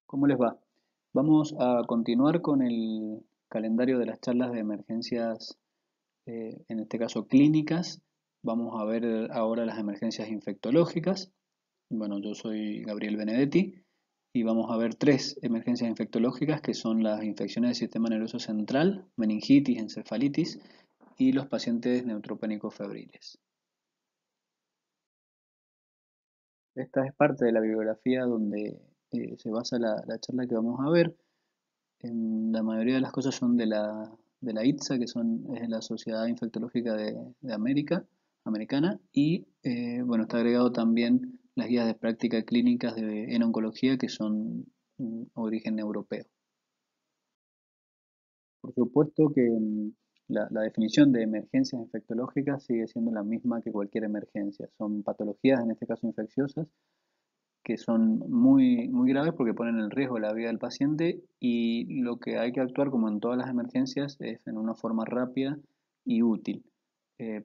¿Cómo les va? Vamos a continuar con el calendario de las charlas de emergencias, en este caso clínicas. Vamos a ver ahora las emergencias infectológicas. Bueno, yo soy Gabriel Benedetti y vamos a ver tres emergencias infectológicas que son las infecciones del sistema nervioso central, meningitis, encefalitis y los pacientes neutropénicos febriles. Esta es parte de la bibliografía donde se basa la charla que vamos a ver. La mayoría de las cosas son de la ITSA, es la Sociedad Infectológica de Americana, y bueno, está agregado también las guías de práctica clínicas en oncología que son origen europeo. Por supuesto que la definición de emergencias infectológicas sigue siendo la misma que cualquier emergencia. Son patologías, en este caso infecciosas, que son muy, muy graves porque ponen en riesgo la vida del paciente y lo que hay que actuar, como en todas las emergencias, es en una forma rápida y útil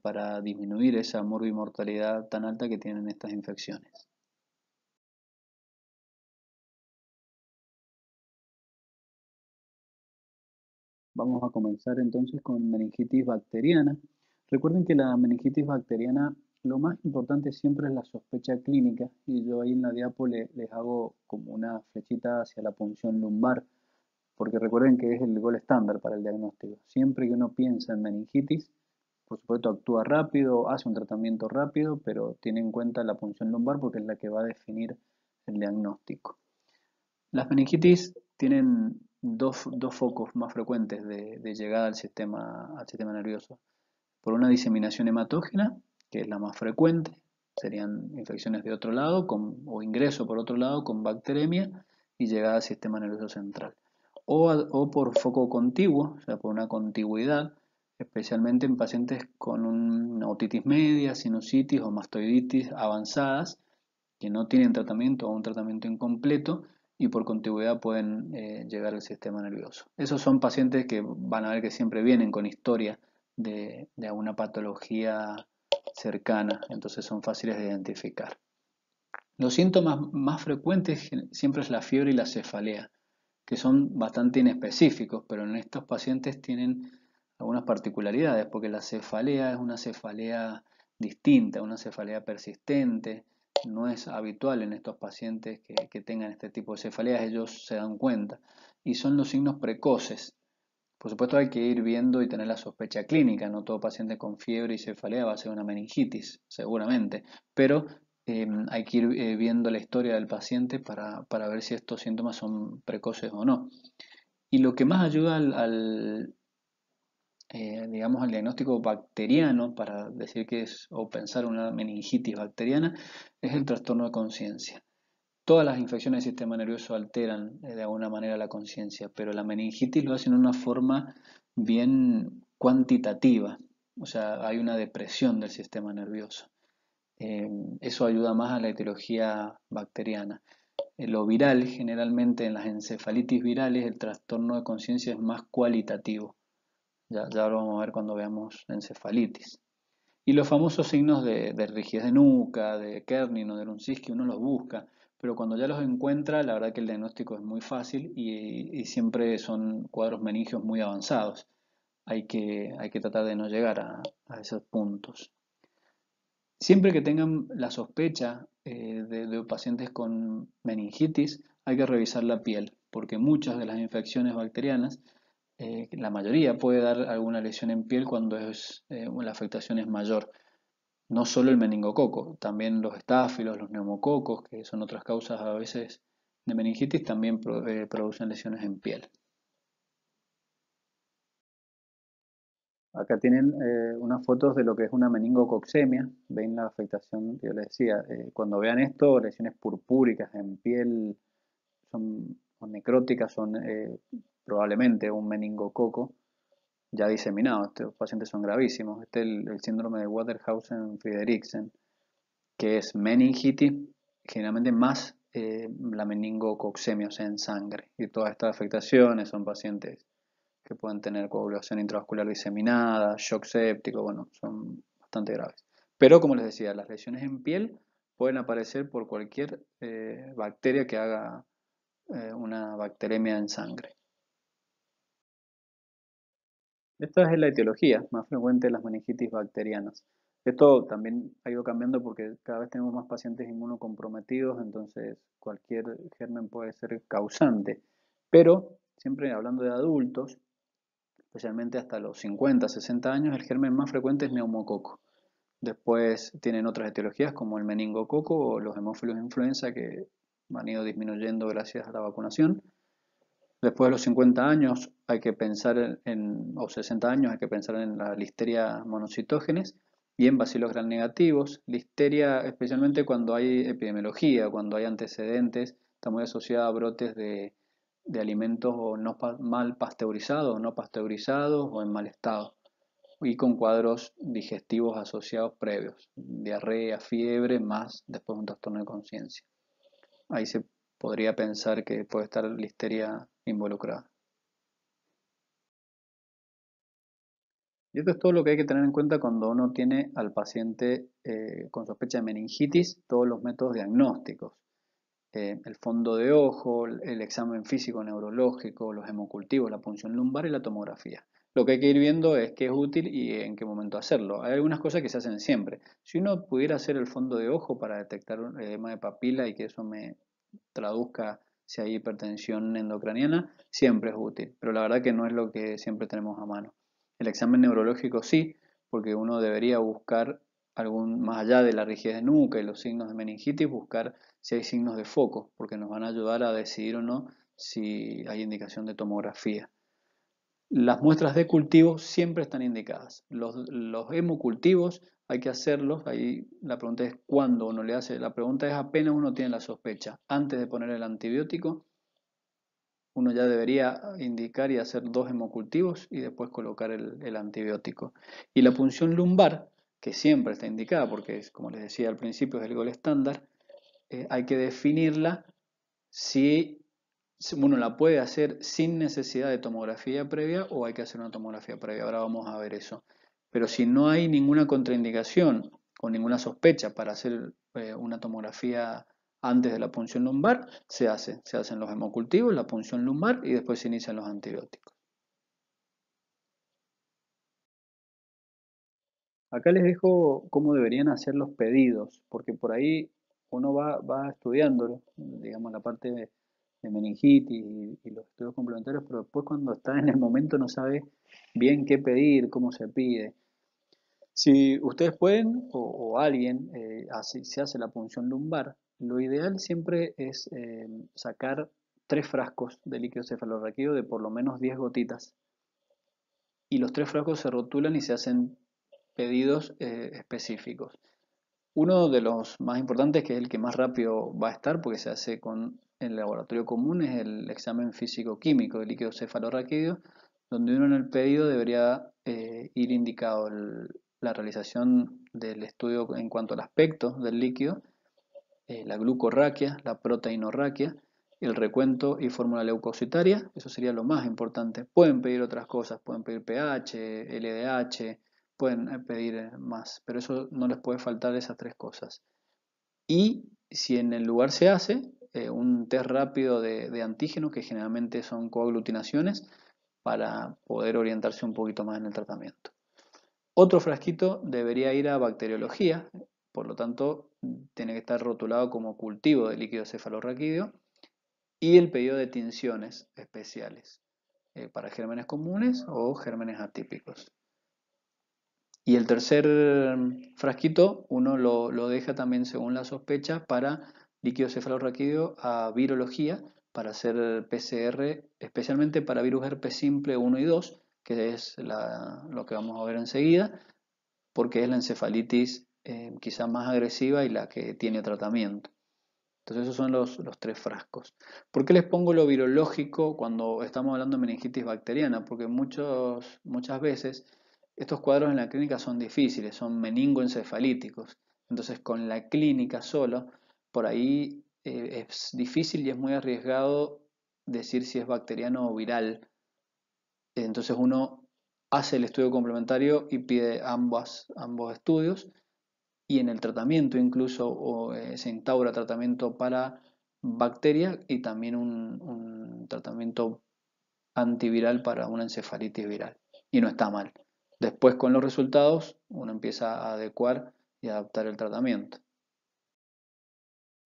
para disminuir esa morbimortalidad tan alta que tienen estas infecciones. Vamos a comenzar entonces con meningitis bacteriana. Recuerden que la meningitis bacteriana, lo más importante siempre es la sospecha clínica, y yo ahí en la diapo les hago como una flechita hacia la punción lumbar, porque recuerden que es el gol estándar para el diagnóstico. Siempre que uno piensa en meningitis, por supuesto actúa rápido, hace un tratamiento rápido, pero tiene en cuenta la punción lumbar porque es la que va a definir el diagnóstico. Las meningitis tienen dos focos más frecuentes de llegada al sistema nervioso. Por una diseminación hematógena, que es la más frecuente, serían infecciones de otro lado o ingreso por otro lado con bacteremia y llegada al sistema nervioso central. O por foco contiguo, o sea, por una contigüidad, especialmente en pacientes con una otitis media, sinusitis o mastoiditis avanzadas, que no tienen tratamiento o un tratamiento incompleto y por contigüidad pueden llegar al sistema nervioso. Esos son pacientes que van a ver que siempre vienen con historia de alguna patología cercana, entonces son fáciles de identificar. Los síntomas más frecuentes siempre es la fiebre y la cefalea, que son bastante inespecíficos, pero en estos pacientes tienen algunas particularidades, porque la cefalea es una cefalea distinta, una cefalea persistente, no es habitual en estos pacientes que tengan este tipo de cefaleas, ellos se dan cuenta, y son los signos precoces. Por supuesto hay que ir viendo y tener la sospecha clínica, no todo paciente con fiebre y cefalea va a ser una meningitis, seguramente, pero hay que ir viendo la historia del paciente para ver si estos síntomas son precoces o no. Y lo que más ayuda digamos, al diagnóstico bacteriano, para decir que es o pensar una meningitis bacteriana, es el trastorno de conciencia. Todas las infecciones del sistema nervioso alteran de alguna manera la conciencia, pero la meningitis lo hace en una forma bien cuantitativa, o sea, hay una depresión del sistema nervioso. Eso ayuda más a la etiología bacteriana. En lo viral, generalmente en las encefalitis virales, el trastorno de conciencia es más cualitativo. Ya lo vamos a ver cuando veamos encefalitis. Y los famosos signos de rigidez de nuca, de Kernin o de Lundzinski, uno los busca, pero cuando ya los encuentra, la verdad que el diagnóstico es muy fácil y siempre son cuadros meningios muy avanzados. Hay que tratar de no llegar a esos puntos. Siempre que tengan la sospecha de pacientes con meningitis, hay que revisar la piel, porque muchas de las infecciones bacterianas, la mayoría puede dar alguna lesión en piel cuando la afectación es mayor. No solo el meningococo, también los estáfilos, los neumococos, que son otras causas a veces de meningitis, también producen lesiones en piel. Acá tienen unas fotos de lo que es una meningococcemia. Ven la afectación que yo les decía. Cuando vean esto, lesiones purpúricas en piel o necróticas son probablemente un meningococo ya diseminado. Estos pacientes son gravísimos. Este es el síndrome de Waterhausen-Friedrichsen, que es meningitis, generalmente más la meningococcemia, o sea, en sangre. Y todas estas afectaciones son pacientes que pueden tener coagulación intravascular diseminada, shock séptico, bueno, son bastante graves. Pero como les decía, las lesiones en piel pueden aparecer por cualquier bacteria que haga una bacteremia en sangre. Esta es la etiología más frecuente de las meningitis bacterianas. Esto también ha ido cambiando porque cada vez tenemos más pacientes inmunocomprometidos, entonces cualquier germen puede ser causante. Pero, siempre hablando de adultos, especialmente hasta los 50, 60 años, el germen más frecuente es neumococo. Después tienen otras etiologías como el meningococo o los hemófilos influenza que han ido disminuyendo gracias a la vacunación. Después de los 50 años hay que pensar o 60 años hay que pensar en la listeria monocitógenes y en bacilos gram negativos. Listeria especialmente cuando hay epidemiología, cuando hay antecedentes, está muy asociada a brotes de alimentos o no mal pasteurizados, no pasteurizados o en mal estado y con cuadros digestivos asociados previos, diarrea, fiebre, más después un trastorno de conciencia. Ahí se podría pensar que puede estar listeria involucrada. Y esto es todo lo que hay que tener en cuenta cuando uno tiene al paciente con sospecha de meningitis, todos los métodos diagnósticos. El fondo de ojo, el examen físico neurológico, los hemocultivos, la punción lumbar y la tomografía. Lo que hay que ir viendo es qué es útil y en qué momento hacerlo. Hay algunas cosas que se hacen siempre. Si uno pudiera hacer el fondo de ojo para detectar un edema de papila y que eso me traduzca si hay hipertensión endocraniana, siempre es útil. Pero la verdad que no es lo que siempre tenemos a mano. El examen neurológico sí, porque uno debería buscar más allá de la rigidez de nuca y los signos de meningitis, buscar si hay signos de foco, porque nos van a ayudar a decidir o no si hay indicación de tomografía. Las muestras de cultivo siempre están indicadas. Los hemocultivos hay que hacerlos. Ahí la pregunta es cuándo uno le hace. La pregunta es apenas uno tiene la sospecha. Antes de poner el antibiótico, uno ya debería indicar y hacer 2 hemocultivos y después colocar el antibiótico. Y la punción lumbar, que siempre está indicada porque es, como les decía al principio, es el gol estándar, hay que definirla si uno la puede hacer sin necesidad de tomografía previa o hay que hacer una tomografía previa. Ahora vamos a ver eso. Pero si no hay ninguna contraindicación o ninguna sospecha para hacer una tomografía antes de la punción lumbar, se hacen los hemocultivos, la punción lumbar y después se inician los antibióticos. Acá les dejo cómo deberían hacer los pedidos, porque por ahí uno va estudiándolo, digamos la parte de meningitis y los estudios complementarios, pero después cuando está en el momento no sabe bien qué pedir, cómo se pide. Si ustedes pueden o alguien se hace la punción lumbar, lo ideal siempre es sacar 3 frascos de líquido cefalorraquídeo de por lo menos 10 gotitas y los 3 frascos se rotulan y se hacen pedidos específicos. Uno de los más importantes, que es el que más rápido va a estar porque se hace con el laboratorio común, es el examen físico-químico de líquido cefalorraquídeo, donde uno en el pedido debería ir indicado la realización del estudio en cuanto al aspecto del líquido, la glucorraquia, la proteinorraquia, el recuento y fórmula leucocitaria. Eso sería lo más importante. Pueden pedir otras cosas, pueden pedir pH, LDH, pueden pedir más, pero eso no les puede faltar esas 3 cosas. Y si en el lugar se hace un test rápido de antígenos, que generalmente son coaglutinaciones, para poder orientarse un poquito más en el tratamiento. Otro frasquito debería ir a bacteriología, por lo tanto tiene que estar rotulado como cultivo de líquido cefalorraquídeo y el pedido de tinciones especiales para gérmenes comunes o gérmenes atípicos. Y el tercer frasquito uno lo deja también según la sospecha para líquido cefalorraquídeo a virología para hacer PCR, especialmente para virus herpes simple 1 y 2, que es lo que vamos a ver enseguida, porque es la encefalitis quizá más agresiva y la que tiene tratamiento. Entonces esos son los 3 frascos. ¿Por qué les pongo lo virológico cuando estamos hablando de meningitis bacteriana? Porque muchas veces estos cuadros en la clínica son difíciles, son meningoencefalíticos. Entonces con la clínica solo, por ahí es difícil y es muy arriesgado decir si es bacteriano o viral. Entonces uno hace el estudio complementario y pide ambos estudios y en el tratamiento incluso se instaura tratamiento para bacterias y también un tratamiento antiviral para una encefalitis viral. Y no está mal. Después con los resultados uno empieza a adecuar y adaptar el tratamiento.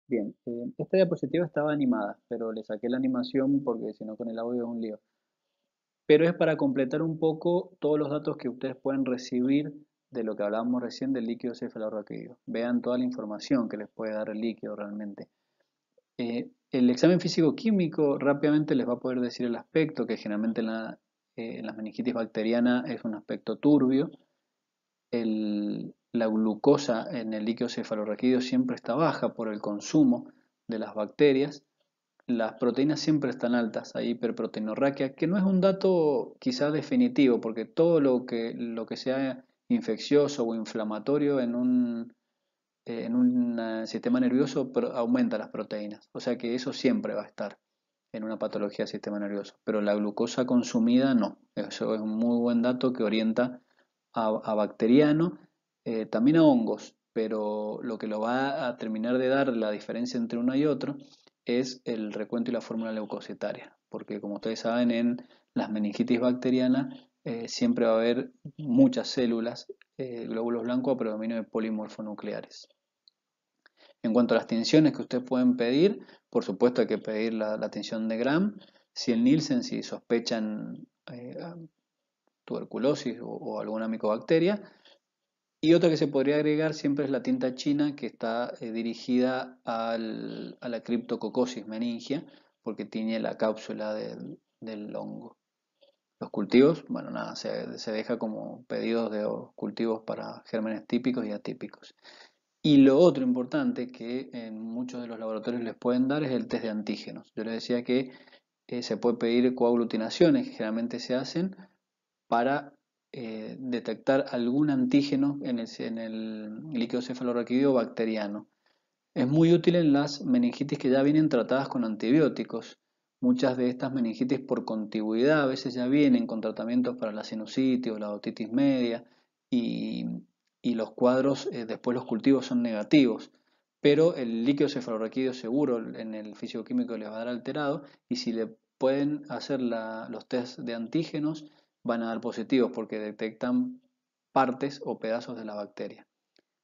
Bien, esta diapositiva estaba animada, pero le saqué la animación porque si no con el audio es un lío. Pero es para completar un poco todos los datos que ustedes pueden recibir de lo que hablábamos recién del líquido cefalorraquídeo. Vean toda la información que les puede dar el líquido realmente. El examen físico-químico rápidamente les va a poder decir el aspecto, que generalmente en la meningitis bacteriana es un aspecto turbio. La glucosa en el líquido cefalorraquídeo siempre está baja por el consumo de las bacterias. Las proteínas siempre están altas, hay hiperproteinorraquia, que no es un dato quizás definitivo, porque todo lo que sea infeccioso o inflamatorio en un sistema nervioso aumenta las proteínas. O sea que eso siempre va a estar en una patología del sistema nervioso. Pero la glucosa consumida no. Eso es un muy buen dato que orienta a bacteriano, también a hongos. Pero lo que lo va a terminar de dar la diferencia entre uno y otro es el recuento y la fórmula leucocitaria. Porque como ustedes saben, en las meningitis bacterianas siempre va a haber muchas células, glóbulos blancos a predominio de polimorfonucleares. En cuanto a las tensiones que ustedes pueden pedir, por supuesto hay que pedir la tensión de Gram. Si el Nielsen, si sospechan tuberculosis o alguna micobacteria. Y otra que se podría agregar siempre es la tinta china que está dirigida a la Cryptococcus meningia porque tiene la cápsula del hongo. Los cultivos, bueno, nada, se deja como pedidos de cultivos para gérmenes típicos y atípicos. Y lo otro importante que en muchos de los laboratorios les pueden dar es el test de antígenos. Yo les decía que se puede pedir coaglutinaciones que generalmente se hacen para detectar algún antígeno en el líquido cefalorraquídeo bacteriano. Es muy útil en las meningitis que ya vienen tratadas con antibióticos. Muchas de estas meningitis por contigüidad a veces ya vienen con tratamientos para la sinusitis o la otitis media y, y los cuadros, después los cultivos son negativos. Pero el líquido cefalorraquídeo seguro en el fisicoquímico les va a dar alterado y si le pueden hacer los test de antígenos van a dar positivos porque detectan partes o pedazos de la bacteria.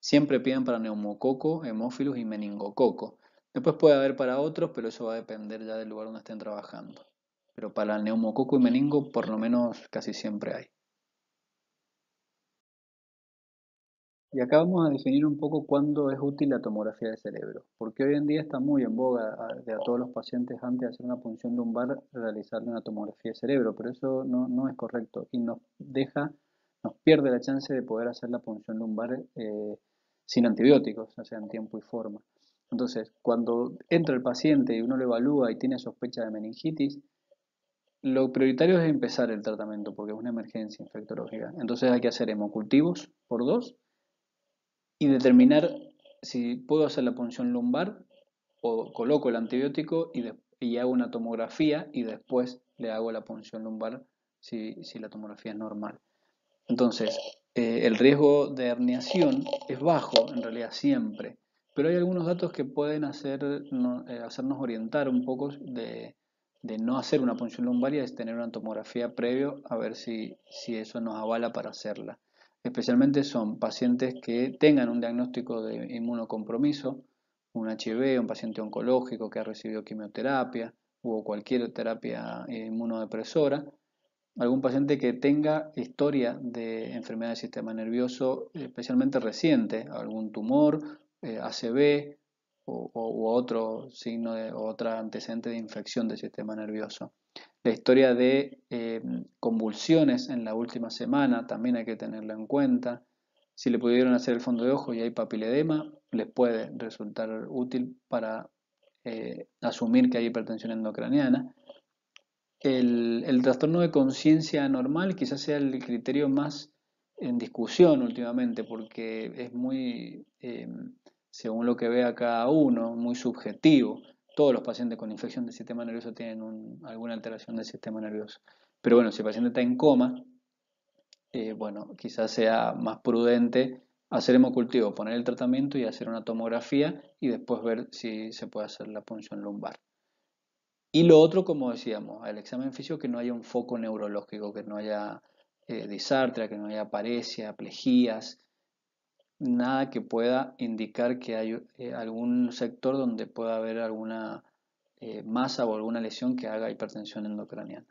Siempre piden para neumococo, hemófilus y meningococo. Después puede haber para otros, pero eso va a depender ya del lugar donde estén trabajando. Pero para el neumococo y meningo por lo menos casi siempre hay. Y acá vamos a definir un poco cuándo es útil la tomografía de cerebro, porque hoy en día está muy en boga de a todos los pacientes antes de hacer una punción lumbar realizarle una tomografía de cerebro, pero eso no es correcto y nos pierde la chance de poder hacer la punción lumbar sin antibióticos, o sea, en tiempo y forma. Entonces, cuando entra el paciente y uno lo evalúa y tiene sospecha de meningitis, lo prioritario es empezar el tratamiento porque es una emergencia infectológica. Entonces hay que hacer hemocultivos por dos y determinar si puedo hacer la punción lumbar o coloco el antibiótico y hago una tomografía y después le hago la punción lumbar si la tomografía es normal. Entonces, el riesgo de herniación es bajo en realidad siempre, pero hay algunos datos que pueden hacernos orientar un poco de no hacer una punción lumbar y de tener una tomografía previo a ver si eso nos avala para hacerla. Especialmente son pacientes que tengan un diagnóstico de inmunocompromiso, un HIV, un paciente oncológico que ha recibido quimioterapia o cualquier terapia inmunodepresora, algún paciente que tenga historia de enfermedad del sistema nervioso, especialmente reciente, algún tumor, ACV u otro signo o otro antecedente de infección del sistema nervioso. La historia de convulsiones en la última semana también hay que tenerla en cuenta. Si le pudieron hacer el fondo de ojo y hay papiledema, les puede resultar útil para asumir que hay hipertensión endocraniana. El trastorno de conciencia anormal quizás sea el criterio más en discusión últimamente, porque es muy, según lo que vea cada uno, muy subjetivo. Todos los pacientes con infección del sistema nervioso tienen alguna alteración del sistema nervioso. Pero bueno, si el paciente está en coma, bueno, quizás sea más prudente hacer hemocultivo, poner el tratamiento y hacer una tomografía y después ver si se puede hacer la punción lumbar. Y lo otro, como decíamos, el examen físico, que no haya un foco neurológico, que no haya disartria, que no haya paresia, plejías, nada que pueda indicar que hay algún sector donde pueda haber alguna masa o alguna lesión que haga hipertensión endocraniana.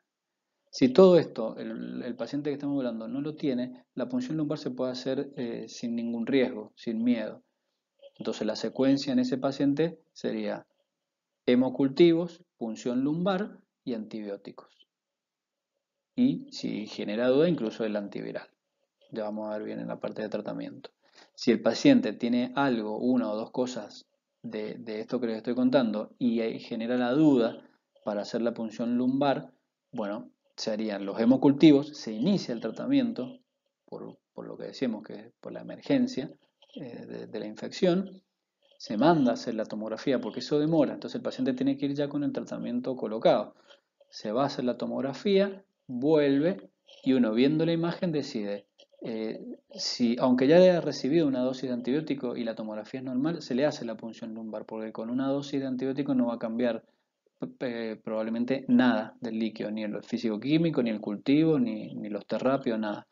Si todo esto, el paciente que estamos hablando no lo tiene, la punción lumbar se puede hacer sin ningún riesgo, sin miedo. Entonces la secuencia en ese paciente sería hemocultivos, punción lumbar y antibióticos. Y si genera duda, incluso el antiviral. Ya vamos a ver bien en la parte de tratamiento. Si el paciente tiene algo, una o dos cosas de esto que les estoy contando y genera la duda para hacer la punción lumbar, bueno, se harían los hemocultivos, se inicia el tratamiento por lo que decimos que es por la emergencia de la infección, se manda a hacer la tomografía porque eso demora, entonces el paciente tiene que ir ya con el tratamiento colocado. Se va a hacer la tomografía, vuelve y uno viendo la imagen decide si, aunque ya haya recibido una dosis de antibiótico y la tomografía es normal, se le hace la punción lumbar porque con una dosis de antibiótico no va a cambiar probablemente nada del líquido, ni el físico-químico, ni el cultivo, ni los terrápios, nada.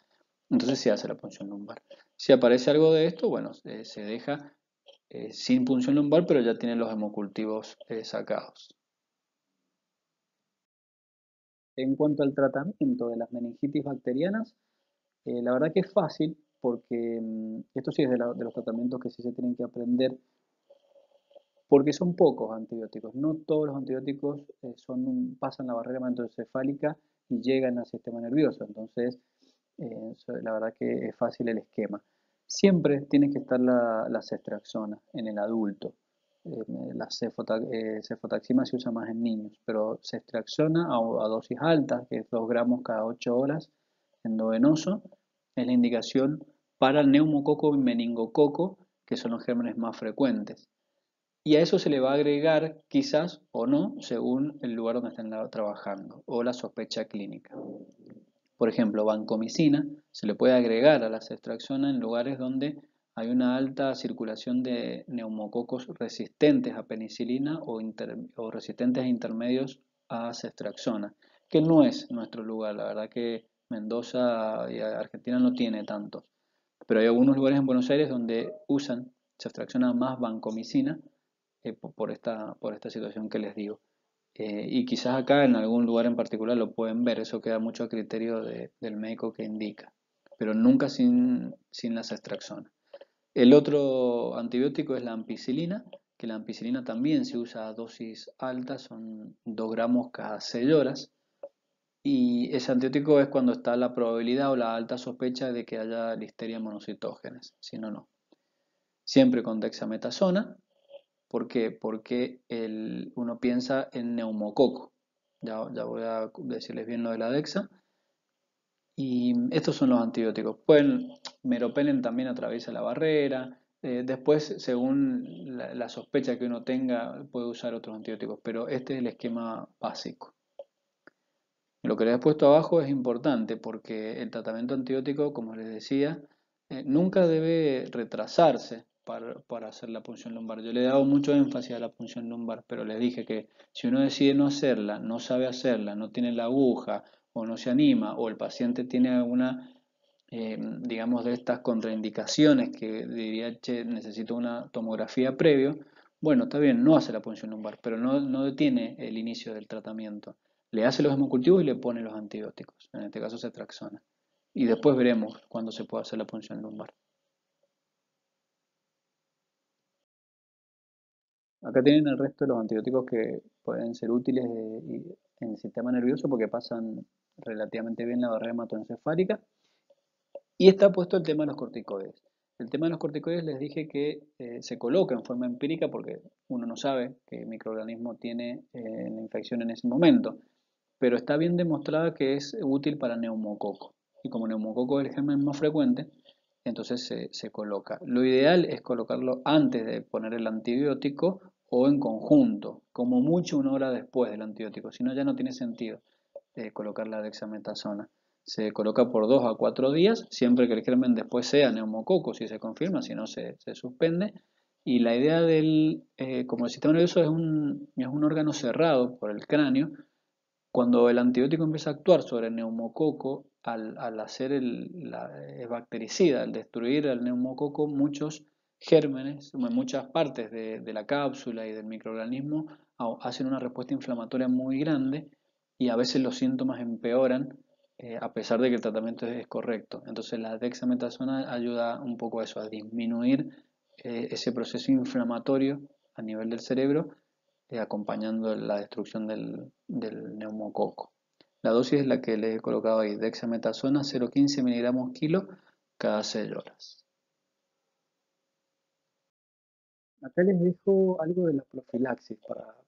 Entonces se hace la punción lumbar. Si aparece algo de esto, bueno, se deja sin punción lumbar, pero ya tiene los hemocultivos sacados. En cuanto al tratamiento de las meningitis bacterianas, la verdad que es fácil porque esto sí es de los tratamientos que sí se tienen que aprender porque son pocos antibióticos. No todos los antibióticos pasan la barrera hematoencefálica y llegan al sistema nervioso. Entonces, la verdad que es fácil el esquema. Siempre tiene que estar la ceftriaxona en el adulto. La cefotaxima se usa más en niños, pero ceftriaxona a dosis altas, que es 2 gramos cada 8 horas, endovenoso, es la indicación para el neumococo y meningococo, que son los gérmenes más frecuentes. Y a eso se le va a agregar, quizás o no, según el lugar donde estén trabajando o la sospecha clínica. Por ejemplo, vancomicina se le puede agregar a la ceftriaxona en lugares donde hay una alta circulación de neumococos resistentes a penicilina o resistentes a intermedios a ceftriaxona, que no es nuestro lugar. La verdad que Mendoza y Argentina no tiene tantos. Pero hay algunos lugares en Buenos Aires donde usan ceftriaxona más vancomicina por esta situación que les digo. Y quizás acá en algún lugar en particular lo pueden ver, eso queda mucho a criterio del médico que indica, pero nunca sin la ceftriaxona. El otro antibiótico es la ampicilina, que la ampicilina también se usa a dosis altas, son 2 gramos cada 6 horas. Y ese antibiótico es cuando está la probabilidad o la alta sospecha de que haya listeria monocitógenes, si no, no. Siempre con dexametasona. ¿Por qué? Porque uno piensa en neumococo. Ya voy a decirles bien lo de la Dexa. Y estos son los antibióticos. Meropenem también atraviesa la barrera. Después, según la sospecha que uno tenga, puede usar otros antibióticos. Pero este es el esquema básico. Lo que les he puesto abajo es importante porque el tratamiento antibiótico, como les decía, nunca debe retrasarse para hacer la punción lumbar. Yo le he dado mucho énfasis a la punción lumbar, pero les dije que si uno decide no hacerla, no sabe hacerla, no tiene la aguja o no se anima, o el paciente tiene alguna, digamos, de estas contraindicaciones que diría, che, necesito una tomografía previo, bueno, está bien, no hace la punción lumbar, pero no detiene el inicio del tratamiento. Le hace los hemocultivos y le pone los antibióticos, en este caso ceftriaxona. Y después veremos cuándo se puede hacer la punción lumbar. Acá tienen el resto de los antibióticos que pueden ser útiles en el sistema nervioso porque pasan relativamente bien la barrera hematoencefálica. Y está puesto el tema de los corticoides. El tema de los corticoides les dije que se coloca en forma empírica porque uno no sabe qué microorganismo tiene la infección en ese momento, pero está bien demostrada que es útil para neumococo. Y como neumococo es el germen más frecuente, entonces se coloca. Lo ideal es colocarlo antes de poner el antibiótico o en conjunto, como mucho 1 hora después del antibiótico, si no ya no tiene sentido colocar la dexametasona. Se coloca por 2 a 4 días, siempre que el germen después sea neumococo, si se confirma, si no se suspende. Y la idea como el sistema nervioso es un órgano cerrado por el cráneo, cuando el antibiótico empieza a actuar sobre el neumococo, al hacer es bactericida, al destruir al neumococo, muchos gérmenes, muchas partes de la cápsula y del microorganismo hacen una respuesta inflamatoria muy grande y a veces los síntomas empeoran a pesar de que el tratamiento es correcto. Entonces la dexametasona ayuda un poco a eso, a disminuir ese proceso inflamatorio a nivel del cerebro acompañando la destrucción del neumococo. La dosis es la que les he colocado ahí, dexametasona 0,15 miligramos kilo cada 6 horas. Acá les dejo algo de la profilaxis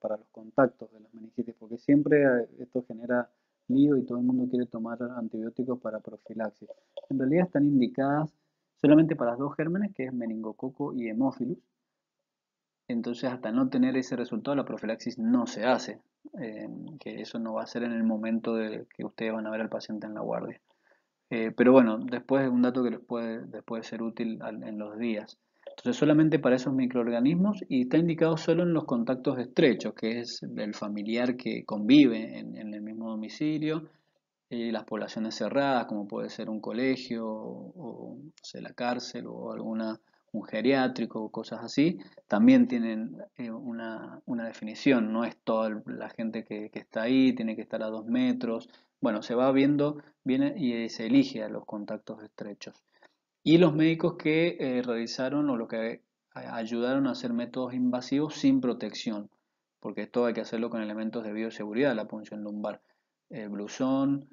para los contactos de las meningitis, porque siempre esto genera lío y todo el mundo quiere tomar antibióticos para profilaxis. En realidad están indicadas solamente para dos gérmenes, que es meningococo y hemófilus. Entonces, hasta no tener ese resultado, la profilaxis no se hace, que eso no va a ser en el momento de que ustedes van a ver al paciente en la guardia. Pero bueno, después es un dato que les puede ser útil en los días. Entonces, solamente para esos microorganismos y está indicado solo en los contactos estrechos, que es el familiar que convive en el mismo domicilio, las poblaciones cerradas, como puede ser un colegio o no sé, la cárcel o un geriátrico o cosas así, también tienen una definición, no es toda la gente que está ahí, tiene que estar a 2 metros. Bueno, se va viendo viene y se elige a los contactos estrechos. Y los médicos que realizaron o lo que ayudaron a hacer métodos invasivos sin protección, porque esto hay que hacerlo con elementos de bioseguridad, la punción lumbar, blusón,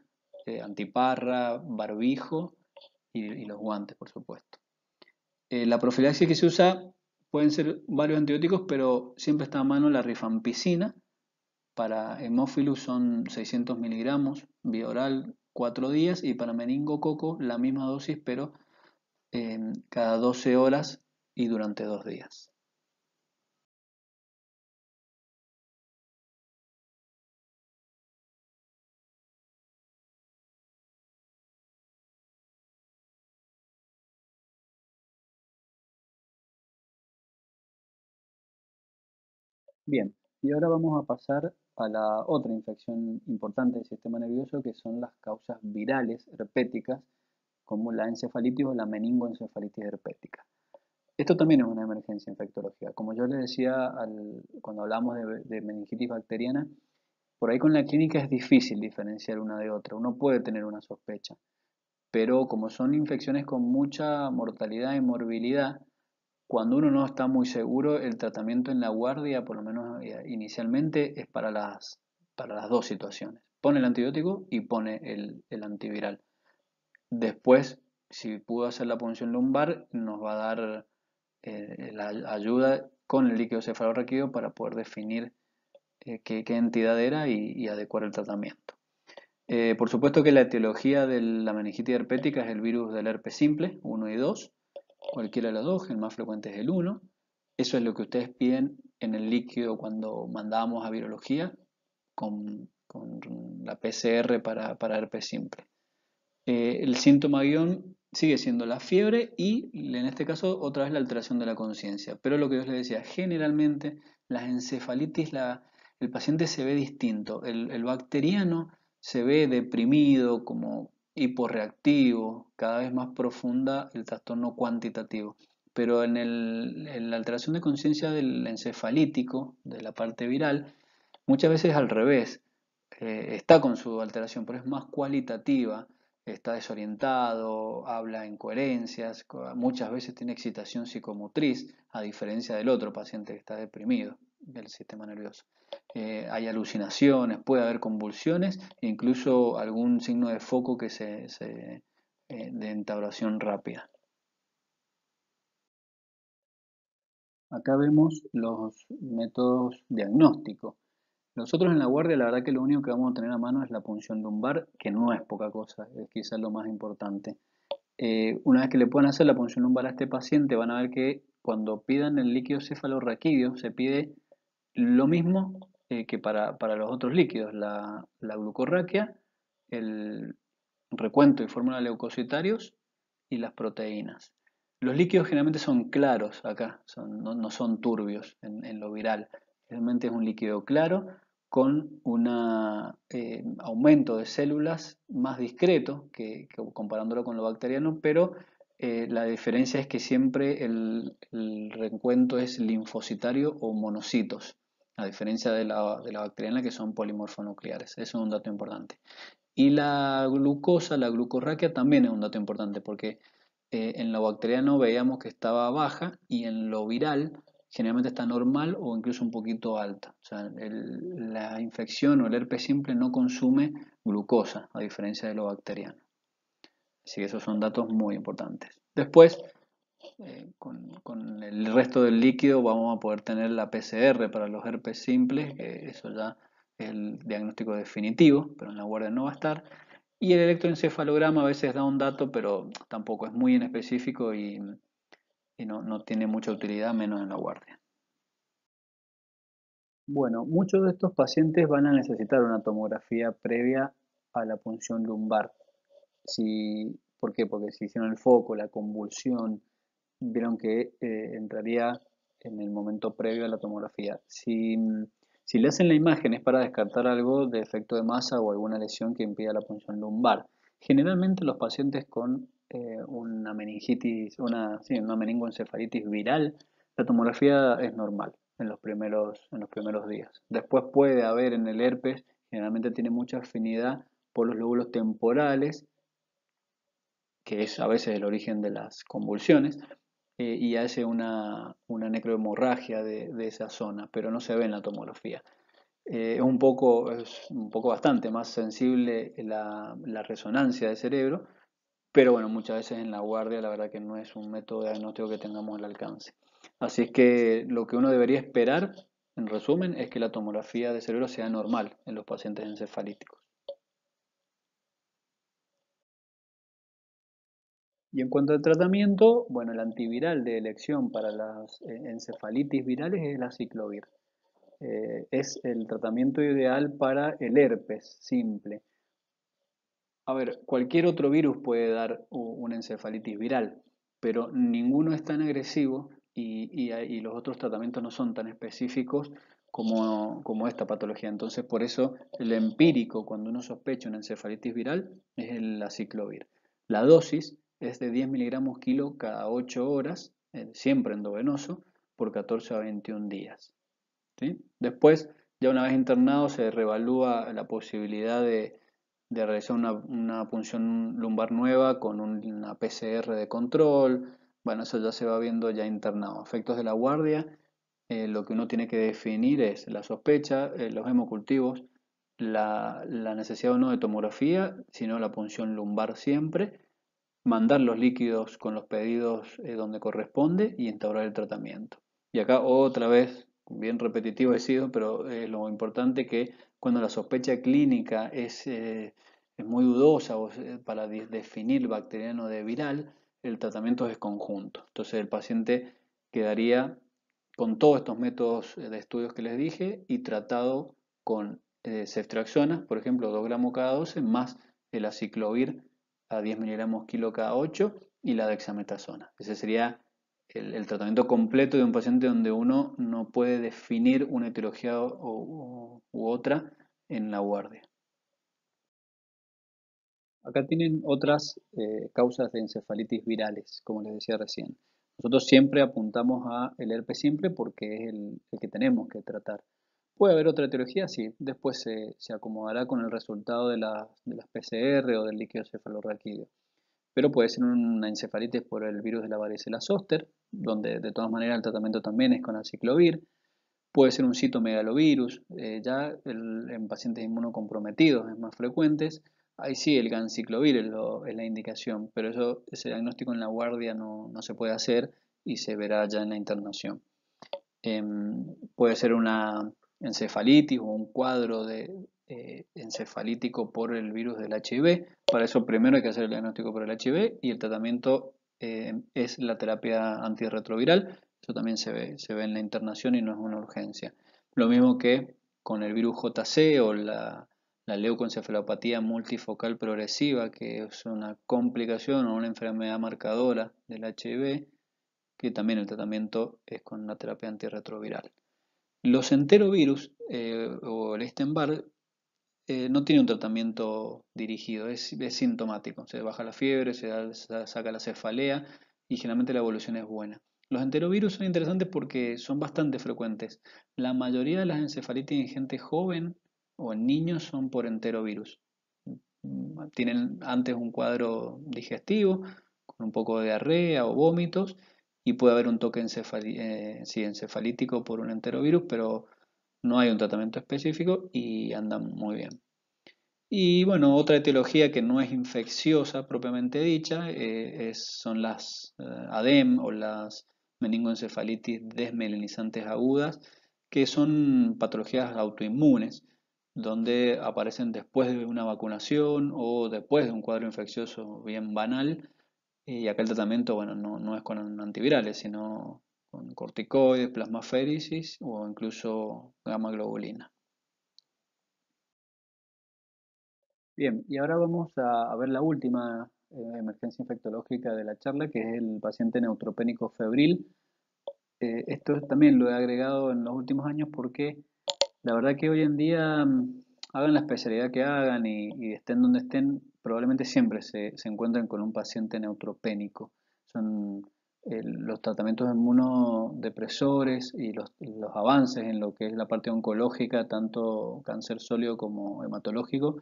antiparra, barbijo y los guantes, por supuesto. La profilaxis que se usa pueden ser varios antibióticos, pero siempre está a mano la rifampicina. Para hemófilus son 600 miligramos vía oral 4 días y para meningococo la misma dosis, pero cada 12 horas y durante 2 días. Bien, y ahora vamos a pasar a la otra infección importante del sistema nervioso, que son las causas virales herpéticas, como la encefalitis o la meningoencefalitis herpética. Esto también es una emergencia infectológica. Como yo les decía cuando hablamos de meningitis bacteriana, por ahí con la clínica es difícil diferenciar una de otra. Uno puede tener una sospecha, pero como son infecciones con mucha mortalidad y morbilidad, cuando uno no está muy seguro, el tratamiento en la guardia, por lo menos inicialmente, es para las dos situaciones. Pone el antibiótico y pone el antiviral. Después, si pudo hacer la punción lumbar, nos va a dar la ayuda con el líquido cefalorraquídeo para poder definir qué entidad era y adecuar el tratamiento. Por supuesto que la etiología de la meningitis herpética es el virus del herpes simple, 1 y 2, cualquiera de los dos, el más frecuente es el 1. Eso es lo que ustedes piden en el líquido cuando mandábamos a virología con la PCR para herpes simple. El síntoma guión sigue siendo la fiebre y en este caso otra vez la alteración de la conciencia. Pero lo que yo les decía, generalmente las encefalitis, el paciente se ve distinto. El bacteriano se ve deprimido, como hiporreactivo, cada vez más profunda el trastorno cuantitativo. Pero en la alteración de conciencia del encefalítico, de la parte viral, muchas veces es al revés. Está con su alteración, pero es más cualitativa, está desorientado, habla incoherencias, muchas veces tiene excitación psicomotriz, a diferencia del otro paciente que está deprimido del sistema nervioso. Hay alucinaciones, puede haber convulsiones e incluso algún signo de foco de entablación rápida. Acá vemos los métodos diagnósticos. Nosotros en la guardia, la verdad que lo único que vamos a tener a mano es la punción lumbar, que no es poca cosa, es quizás lo más importante. Una vez que le puedan hacer la punción lumbar a este paciente, van a ver que cuando pidan el líquido cefalorraquídeo, se pide lo mismo que para los otros líquidos, la glucorraquia, el recuento y fórmula de leucocitarios y las proteínas. Los líquidos generalmente son claros acá, no son turbios en lo viral. Realmente es un líquido claro con un aumento de células más discreto que comparándolo con lo bacteriano, pero la diferencia es que siempre el recuento es linfocitario o monocitos, a diferencia de la bacteriana que son polimorfonucleares. Eso es un dato importante. Y la glucosa, la glucorraquia también es un dato importante porque en lo bacteriano veíamos que estaba baja y en lo viral generalmente está normal o incluso un poquito alta. O sea, la infección o el herpes simple no consume glucosa a diferencia de lo bacteriano. Así que esos son datos muy importantes. Después, con el resto del líquido vamos a poder tener la PCR para los herpes simples, que eso ya es el diagnóstico definitivo, pero en la guardia no va a estar. Y el electroencefalograma a veces da un dato, pero tampoco es muy inespecífico y no tiene mucha utilidad, menos en la guardia. Bueno, muchos de estos pacientes van a necesitar una tomografía previa a la punción lumbar. ¿Por qué? Porque si hicieron el foco, la convulsión, vieron que entraría en el momento previo a la tomografía. Si le hacen la imagen es para descartar algo de efecto de masa o alguna lesión que impida la punción lumbar. Generalmente los pacientes con una meningitis, sí, una meningoencefalitis viral, la tomografía es normal en los primeros días. Después puede haber en el herpes, generalmente tiene mucha afinidad por los lóbulos temporales, que es a veces el origen de las convulsiones, y hace una necrohemorragia de esa zona, pero no se ve en la tomografía. Es un poco bastante más sensible la resonancia del cerebro, pero bueno, muchas veces en la guardia la verdad que no es un método de diagnóstico que tengamos al alcance. Así es que lo que uno debería esperar, en resumen, es que la tomografía de cerebro sea normal en los pacientes encefalíticos. Y en cuanto al tratamiento, bueno, el antiviral de elección para las encefalitis virales es la aciclovir. Es el tratamiento ideal para el herpes simple. A ver, cualquier otro virus puede dar una encefalitis viral, pero ninguno es tan agresivo y los otros tratamientos no son tan específicos como esta patología. Entonces, por eso el empírico, cuando uno sospecha una encefalitis viral, es el aciclovir. La dosis es de 10 miligramos kilo cada 8 horas, siempre endovenoso, por 14 a 21 días. ¿Sí? Después, ya una vez internado, se reevalúa la posibilidad de realizar una punción lumbar nueva con una PCR de control. Bueno, eso ya se va viendo ya internado. Efectos de la guardia, lo que uno tiene que definir es la sospecha, los hemocultivos, la necesidad o no de tomografía, sino la punción lumbar siempre, mandar los líquidos con los pedidos donde corresponde y instaurar el tratamiento. Y acá otra vez, bien repetitivo he sido, pero lo importante que cuando la sospecha clínica es muy dudosa para definir bacteriano de viral, el tratamiento es conjunto. Entonces el paciente quedaría con todos estos métodos de estudios que les dije y tratado con ceftriaxona, por ejemplo, 2 gramos cada 12, más el aciclovir a 10 miligramos kilo cada 8 y la dexametasona. Ese sería el tratamiento completo de un paciente donde uno no puede definir una etiología u otra en la guardia. Acá tienen otras causas de encefalitis virales, como les decía recién. Nosotros siempre apuntamos a el herpes simple porque es el que tenemos que tratar. Puede haber otra etiología, sí, después se acomodará con el resultado de las PCR o del líquido cefalorraquídeo. Pero puede ser una encefalitis por el virus de la varicela zoster, donde de todas maneras el tratamiento también es con aciclovir. Puede ser un citomegalovirus, en pacientes inmunocomprometidos es más frecuentes. Ahí sí el ganciclovir es la indicación, pero ese diagnóstico en la guardia no se puede hacer y se verá ya en la internación. Puede ser una encefalitis o un cuadro encefalítico por el virus del HIV. Para eso primero hay que hacer el diagnóstico por el HIV y el tratamiento es la terapia antirretroviral. Eso también se ve en la internación y no es una urgencia. Lo mismo que con el virus JC o la la leucoencefalopatía multifocal progresiva, que es una complicación o una enfermedad marcadora del HIV, que también el tratamiento es con la terapia antirretroviral. Los enterovirus o el Epstein-Barr no tiene un tratamiento dirigido, es sintomático. Se baja la fiebre, se saca la cefalea y generalmente la evolución es buena. Los enterovirus son interesantes porque son bastante frecuentes. La mayoría de las encefalitis en gente joven o en niños son por enterovirus. Tienen antes un cuadro digestivo con un poco de diarrea o vómitos y puede haber un toque sí, encefalítico por un enterovirus, pero no hay un tratamiento específico y andan muy bien. Y bueno, otra etiología que no es infecciosa propiamente dicha son las ADEM o las meningoencefalitis desmelinizantes agudas, que son patologías autoinmunes, donde aparecen después de una vacunación o después de un cuadro infeccioso bien banal. Y acá el tratamiento, bueno, no es con antivirales, sino con corticoides, plasmaféresis o incluso gamma globulina. Bien, y ahora vamos a ver la última emergencia infectológica de la charla, que es el paciente neutropénico febril. Esto también lo he agregado en los últimos años porque la verdad que hoy en día, hagan la especialidad que hagan y estén donde estén, probablemente siempre se encuentren con un paciente neutropénico. Son los tratamientos inmunodepresores y los avances en lo que es la parte oncológica, tanto cáncer sólido como hematológico,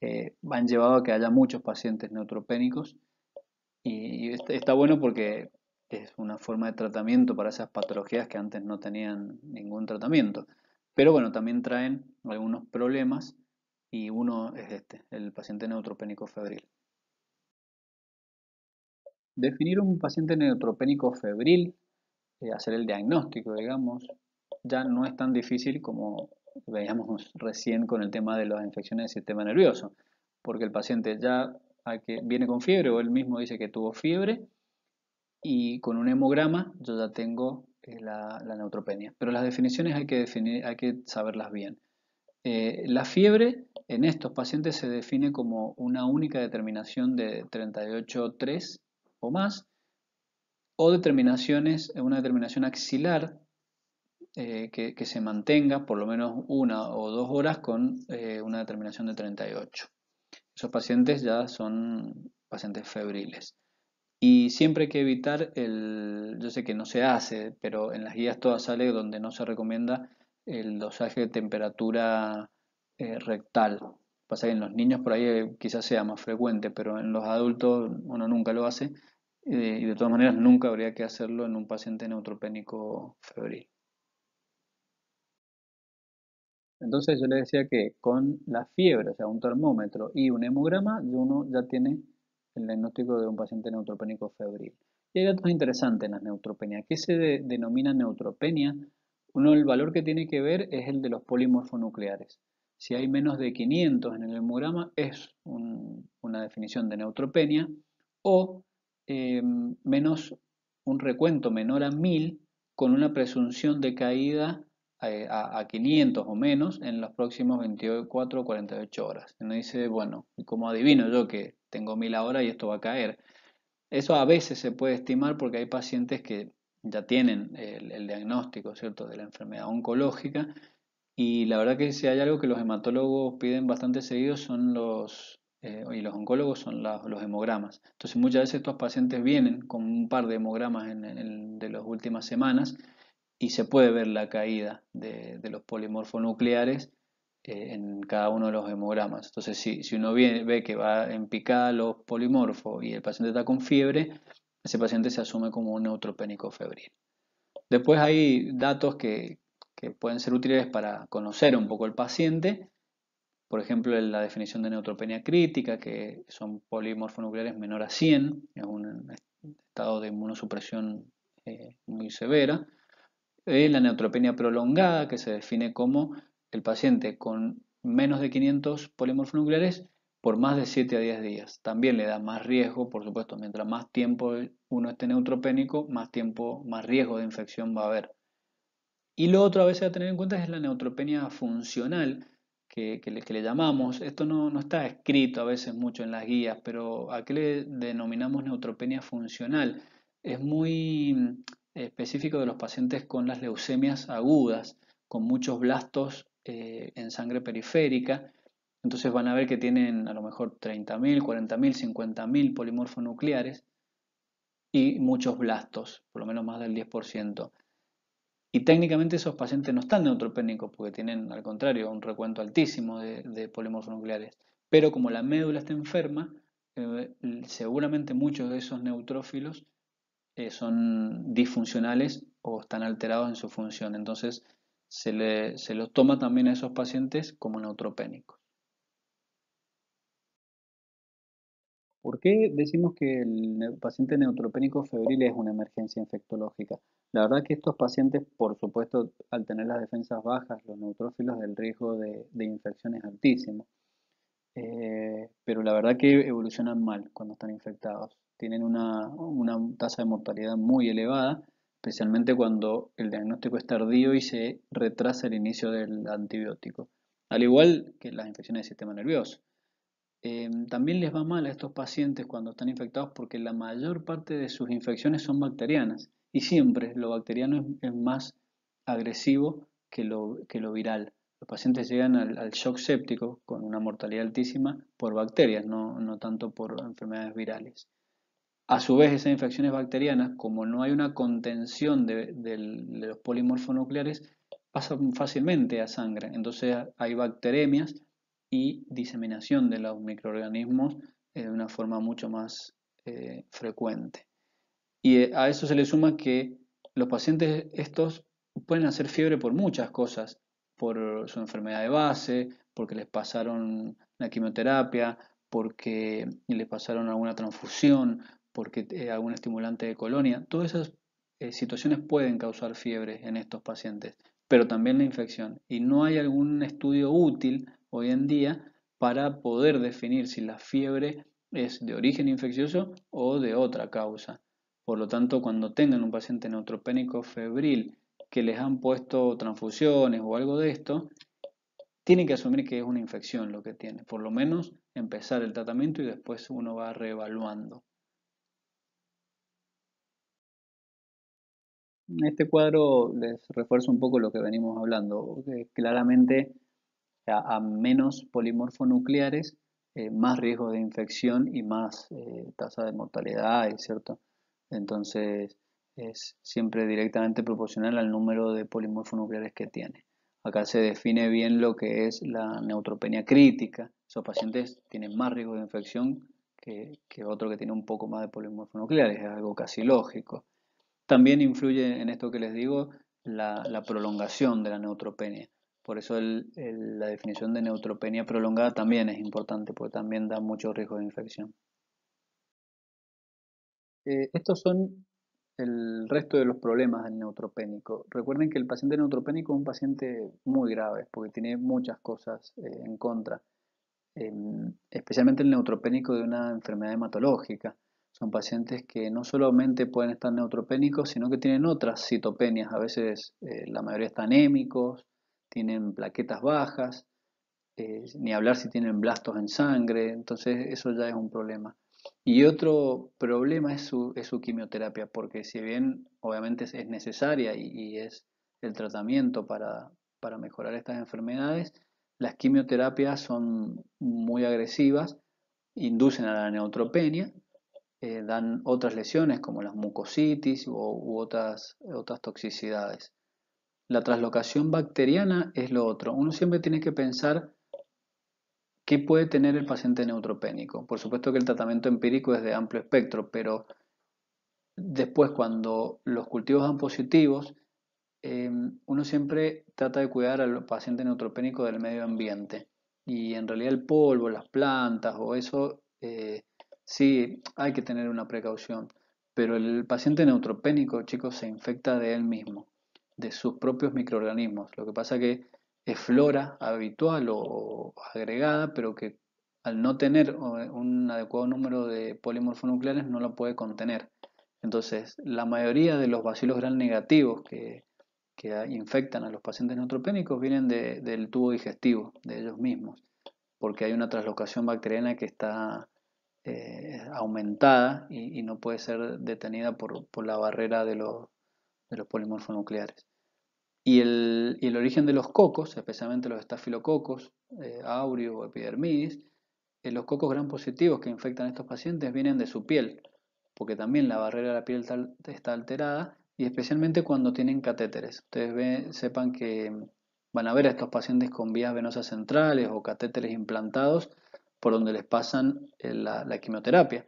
han llevado a que haya muchos pacientes neutropénicos y está bueno porque es una forma de tratamiento para esas patologías que antes no tenían ningún tratamiento. Pero bueno, también traen algunos problemas y uno es el paciente neutropénico febril. Definir un paciente neutropénico febril, hacer el diagnóstico, digamos, ya no es tan difícil como veíamos recién con el tema de las infecciones del sistema nervioso, porque el paciente ya viene con fiebre o él mismo dice que tuvo fiebre y con un hemograma yo ya tengo la neutropenia. Pero las definiciones hay que saberlas bien. La fiebre en estos pacientes se define como una única determinación de 38,3 o más, o una determinación axilar que se mantenga por lo menos 1 o 2 horas con una determinación de 38. Esos pacientes ya son pacientes febriles. Y siempre hay que evitar yo sé que no se hace, pero en las guías todas sale donde no se recomienda el dosaje de temperatura rectal. Pasa que en los niños por ahí quizás sea más frecuente, pero en los adultos uno nunca lo hace y de todas maneras nunca habría que hacerlo en un paciente neutropénico febril. Entonces yo le decía que con la fiebre, o sea, un termómetro y un hemograma, uno ya tiene el diagnóstico de un paciente neutropénico febril. Y hay datos interesantes en la neutropenia. ¿Qué se denomina neutropenia? Uno, el valor que tiene que ver es el de los polimorfonucleares. Si hay menos de 500 en el hemograma, es una definición de neutropenia, o menos un recuento menor a 1000 con una presunción de caída a 500 o menos en los próximos 24 o 48 horas. Uno dice, bueno, ¿cómo adivino yo que tengo 1000 ahora y esto va a caer? Eso a veces se puede estimar porque hay pacientes que ya tienen el diagnóstico, ¿cierto?, de la enfermedad oncológica y la verdad que si hay algo que los hematólogos piden bastante seguido son y los oncólogos son los hemogramas. Entonces muchas veces estos pacientes vienen con un par de hemogramas de las últimas semanas y se puede ver la caída de los polimorfonucleares en cada uno de los hemogramas. Entonces, si uno ve que va en picada los polimorfos y el paciente está con fiebre, ese paciente se asume como un neutropénico febril. Después hay datos que pueden ser útiles para conocer un poco el paciente. Por ejemplo, la definición de neutropenia crítica, que son polimorfonucleares menor a 100, es un estado de inmunosupresión muy severa. La neutropenia prolongada, que se define como el paciente con menos de 500 polimorfonucleares por más de 7 a 10 días. También le da más riesgo, por supuesto, mientras más tiempo uno esté neutropénico, más riesgo de infección va a haber. Y lo otro a veces a tener en cuenta es la neutropenia funcional, que le llamamos. Esto no está escrito a veces mucho en las guías, pero ¿a qué le denominamos neutropenia funcional? Es muy específico de los pacientes con las leucemias agudas, con muchos blastos en sangre periférica. Entonces van a ver que tienen a lo mejor 30.000, 40.000, 50.000 polimorfonucleares y muchos blastos, por lo menos más del 10%. Y técnicamente esos pacientes no están neutropénicos porque tienen, al contrario, un recuento altísimo de polimorfonucleares. Pero como la médula está enferma, seguramente muchos de esos neutrófilos son disfuncionales o están alterados en su función. Entonces se los toma también a esos pacientes como neutropénicos. ¿Por qué decimos que el paciente neutropénico febril es una emergencia infectológica? La verdad que estos pacientes, por supuesto, al tener las defensas bajas, los neutrófilos, el riesgo de infección es altísimo. Pero la verdad que evolucionan mal cuando están infectados. Tienen una tasa de mortalidad muy elevada, especialmente cuando el diagnóstico es tardío y se retrasa el inicio del antibiótico. Al igual que las infecciones del sistema nervioso. También les va mal a estos pacientes cuando están infectados porque la mayor parte de sus infecciones son bacterianas y siempre lo bacteriano es más agresivo que lo viral. Los pacientes llegan al shock séptico con una mortalidad altísima por bacterias, no tanto por enfermedades virales. A su vez, esas infecciones bacterianas, como no hay una contención de los polimorfonucleares, pasan fácilmente a sangre. Entonces hay bacteremias y diseminación de los microorganismos de una forma mucho más frecuente. Y a eso se le suma que los pacientes estos pueden hacer fiebre por muchas cosas, por su enfermedad de base, porque les pasaron la quimioterapia, porque les pasaron alguna transfusión, porque algún estimulante de colonia. Todas esas situaciones pueden causar fiebre en estos pacientes, pero también la infección. Y no hay algún estudio útil hoy en día para poder definir si la fiebre es de origen infeccioso o de otra causa. Por lo tanto, cuando tengan un paciente neutropénico febril que les han puesto transfusiones o algo de esto, tienen que asumir que es una infección lo que tiene. Por lo menos empezar el tratamiento y después uno va reevaluando. En este cuadro les refuerzo un poco lo que venimos hablando. Claramente, a menos polimorfonucleares, más riesgo de infección y más tasa de mortalidad, ¿cierto? Entonces, es siempre directamente proporcional al número de polimorfonucleares que tiene. Acá se define bien lo que es la neutropenia crítica. Esos pacientes tienen más riesgo de infección que otro que tiene un poco más de polimorfonucleares, es algo casi lógico. También influye en esto que les digo la prolongación de la neutropenia. Por eso la definición de neutropenia prolongada también es importante, porque también da mucho riesgo de infección. Estos son el resto de los problemas del neutropénico. Recuerden que el paciente neutropénico es un paciente muy grave, porque tiene muchas cosas en contra. Especialmente el neutropénico de una enfermedad hematológica. Son pacientes que no solamente pueden estar neutropénicos, sino que tienen otras citopenias. A veces la mayoría están anémicos, tienen plaquetas bajas, ni hablar si tienen blastos en sangre, entonces eso ya es un problema. Y otro problema es su quimioterapia, porque si bien obviamente es necesaria y es el tratamiento para mejorar estas enfermedades, las quimioterapias son muy agresivas, inducen a la neutropenia, dan otras lesiones como las mucositis u otras toxicidades. La translocación bacteriana es lo otro. Uno siempre tiene que pensar qué puede tener el paciente neutropénico. Por supuesto que el tratamiento empírico es de amplio espectro, pero después cuando los cultivos dan positivos, uno siempre trata de cuidar al paciente neutropénico del medio ambiente. Y en realidad el polvo, las plantas o eso, sí hay que tener una precaución. Pero el paciente neutropénico, chicos, se infecta de él mismo, de sus propios microorganismos. Lo que pasa que es flora habitual o agregada, pero que al no tener un adecuado número de polimorfonucleares no la puede contener. Entonces, la mayoría de los bacilos gram negativos infectan a los pacientes neutropénicos vienen del tubo digestivo, de ellos mismos, porque hay una translocación bacteriana que está aumentada y no puede ser detenida por la barrera de los polimorfonucleares. Y el origen de los cocos, especialmente los estafilococos, aureus o epidermidis, los cocos gram positivos que infectan a estos pacientes vienen de su piel, porque también la barrera de la piel está alterada y especialmente cuando tienen catéteres. Ustedes sepan que van a ver a estos pacientes con vías venosas centrales o catéteres implantados por donde les pasan la quimioterapia,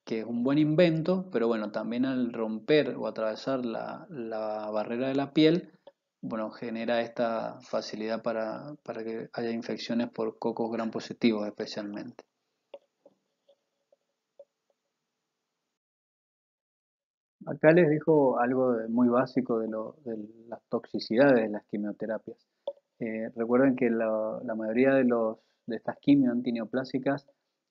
que es un buen invento, pero bueno, también al romper o atravesar la barrera de la piel, bueno, genera esta facilidad para que haya infecciones por cocos gram positivos especialmente. Acá les dejo algo muy básico de las toxicidades de las quimioterapias. Recuerden que la mayoría de estas quimio antineoplásicas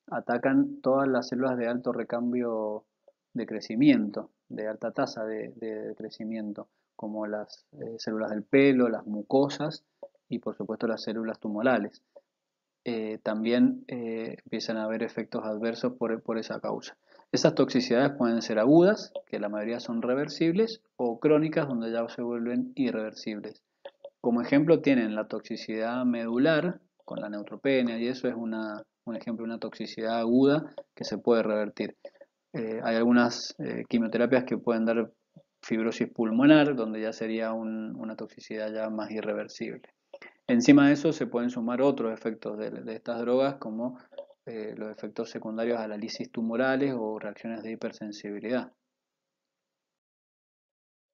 atacan todas las células de alto recambio de crecimiento, de alta tasa de crecimiento, como las células del pelo, las mucosas y por supuesto las células tumorales. También empiezan a haber efectos adversos por esa causa. Esas toxicidades pueden ser agudas, que la mayoría son reversibles, o crónicas, donde ya se vuelven irreversibles. Como ejemplo tienen la toxicidad medular con la neutropenia y eso es un ejemplo de una toxicidad aguda que se puede revertir. Hay algunas quimioterapias que pueden dar fibrosis pulmonar, donde ya sería una toxicidad ya más irreversible. Encima de eso se pueden sumar otros efectos de estas drogas como los efectos secundarios a la lisis tumorales o reacciones de hipersensibilidad.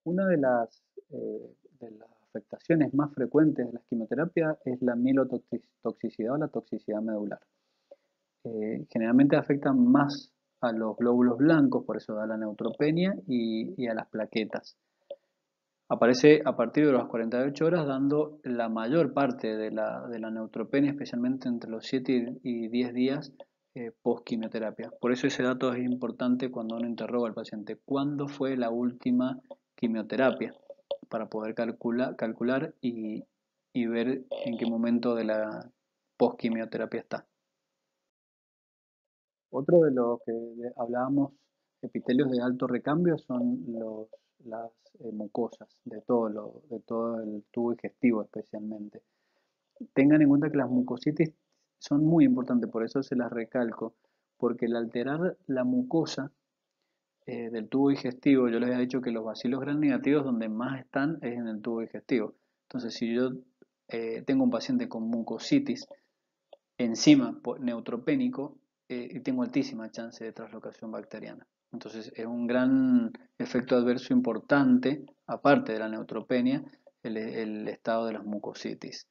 Una de las afectaciones más frecuentes de las quimioterapias es la mielotoxicidad o la toxicidad medular. Generalmente afectan más a los glóbulos blancos, por eso da la neutropenia y a las plaquetas. Aparece a partir de las 48 horas dando la mayor parte de la neutropenia, especialmente entre los 7 y 10 días post quimioterapia. Por eso ese dato es importante cuando uno interroga al paciente. ¿Cuándo fue la última quimioterapia? Para poder calcular y ver en qué momento de la post quimioterapia está. Otro de los que hablábamos, epitelios de alto recambio, son las mucosas de todo el tubo digestivo especialmente. Tengan en cuenta que las mucositis son muy importantes, por eso se las recalco, porque al alterar la mucosa del tubo digestivo, yo les había dicho que los bacilos gram negativos donde más están es en el tubo digestivo. Entonces, si yo tengo un paciente con mucositis, encima neutropénico, tengo altísima chance de translocación bacteriana. Entonces es un gran efecto adverso importante, aparte de la neutropenia, el estado de las mucositis.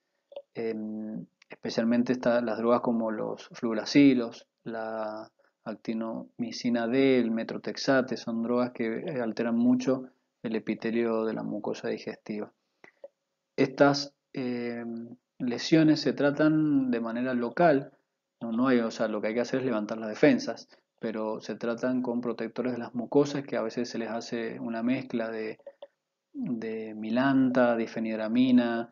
Especialmente las drogas como los fluoracilos, la actinomicina D, el metrotexate, son drogas que alteran mucho el epitelio de la mucosa digestiva. Estas lesiones se tratan de manera local, no hay, o sea, lo que hay que hacer es levantar las defensas, pero se tratan con protectores de las mucosas que a veces se les hace una mezcla de milanta, difenidramina,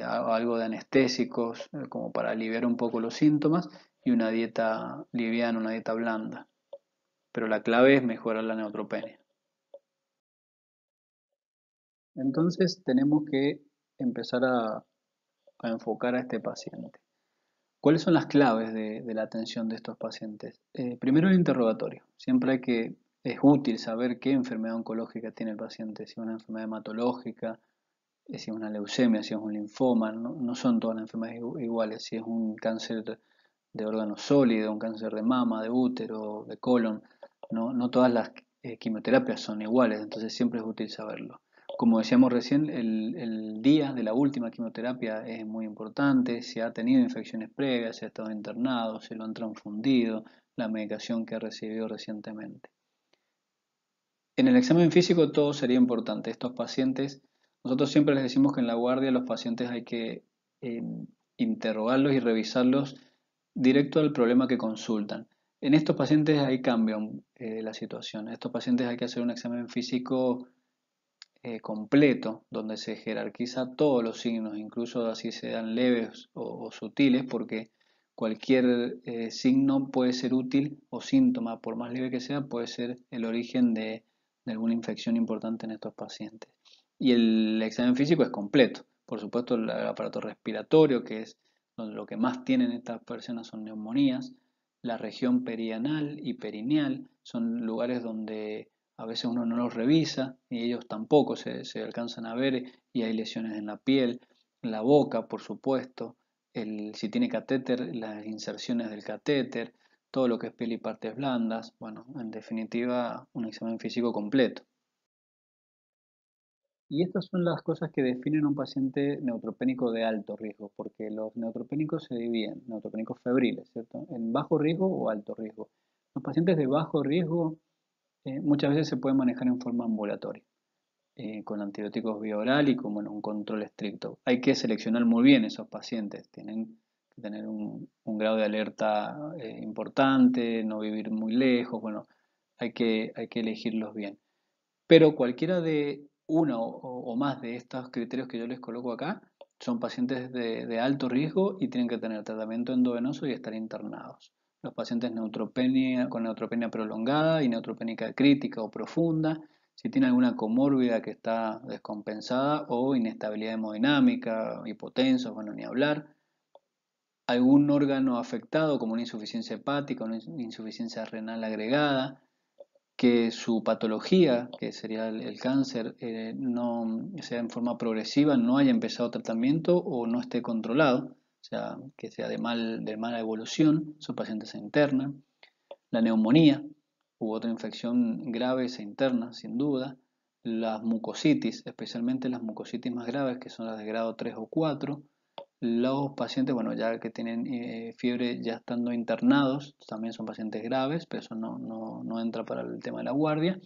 algo de anestésicos, como para aliviar un poco los síntomas, y una dieta liviana, una dieta blanda. Pero la clave es mejorar la neutropenia. Entonces tenemos que empezar a enfocar a este paciente. ¿Cuáles son las claves de la atención de estos pacientes? Primero el interrogatorio. Siempre es útil saber qué enfermedad oncológica tiene el paciente, si es una enfermedad hematológica, si es una leucemia, si es un linfoma, no son todas las enfermedades iguales, si es un cáncer de órgano sólido, un cáncer de mama, de útero, de colon, no todas las quimioterapias son iguales, entonces siempre es útil saberlo. Como decíamos recién, el día de la última quimioterapia es muy importante, si ha tenido infecciones previas, si ha estado internado, si lo han transfundido, la medicación que ha recibido recientemente. En el examen físico todo sería importante. Estos pacientes, nosotros siempre les decimos que en la guardia los pacientes hay que eh, interrogarlos y revisarlos directo al problema que consultan. En estos pacientes ahí cambia la situación. A estos pacientes hay que hacer un examen físico completo, donde se jerarquiza todos los signos, incluso así sean leves o sutiles, porque cualquier signo puede ser útil o síntoma, por más leve que sea, puede ser el origen de alguna infección importante en estos pacientes. Y el examen físico es completo. Por supuesto, el aparato respiratorio, que es donde lo que más tienen estas personas son neumonías. La región perianal y perineal son lugares donde a veces uno no los revisa y ellos tampoco se alcanzan a ver y hay lesiones en la piel, la boca, por supuesto, si tiene catéter, las inserciones del catéter, todo lo que es piel y partes blandas, bueno, en definitiva, un examen físico completo. Y estas son las cosas que definen a un paciente neutropénico de alto riesgo, porque los neutropénicos se dividen, neutropénicos febriles, ¿cierto? En bajo riesgo o alto riesgo. Los pacientes de bajo riesgo muchas veces se pueden manejar en forma ambulatoria, con antibióticos vía oral y con bueno, un control estricto. Hay que seleccionar muy bien esos pacientes, tienen que tener un grado de alerta importante, no vivir muy lejos, bueno, hay que elegirlos bien. Pero cualquiera de uno o más de estos criterios que yo les coloco acá son pacientes de alto riesgo y tienen que tener tratamiento endovenoso y estar internados. Los pacientes con neutropenia prolongada y neutropénica crítica o profunda, si tiene alguna comórbida que está descompensada o inestabilidad hemodinámica, hipotensos, bueno, ni hablar. Algún órgano afectado como una insuficiencia hepática, una insuficiencia renal agregada, que su patología, que sería el cáncer, no sea en forma progresiva, no haya empezado tratamiento o no esté controlado, o sea, que sea de mala evolución, su paciente se interna. La neumonía u otra infección grave se interna, sin duda. Las mucositis, especialmente las mucositis más graves, que son las de grado 3 o 4. Los pacientes, bueno, ya que tienen fiebre ya estando internados, también son pacientes graves, pero eso no entra para el tema de la guardia.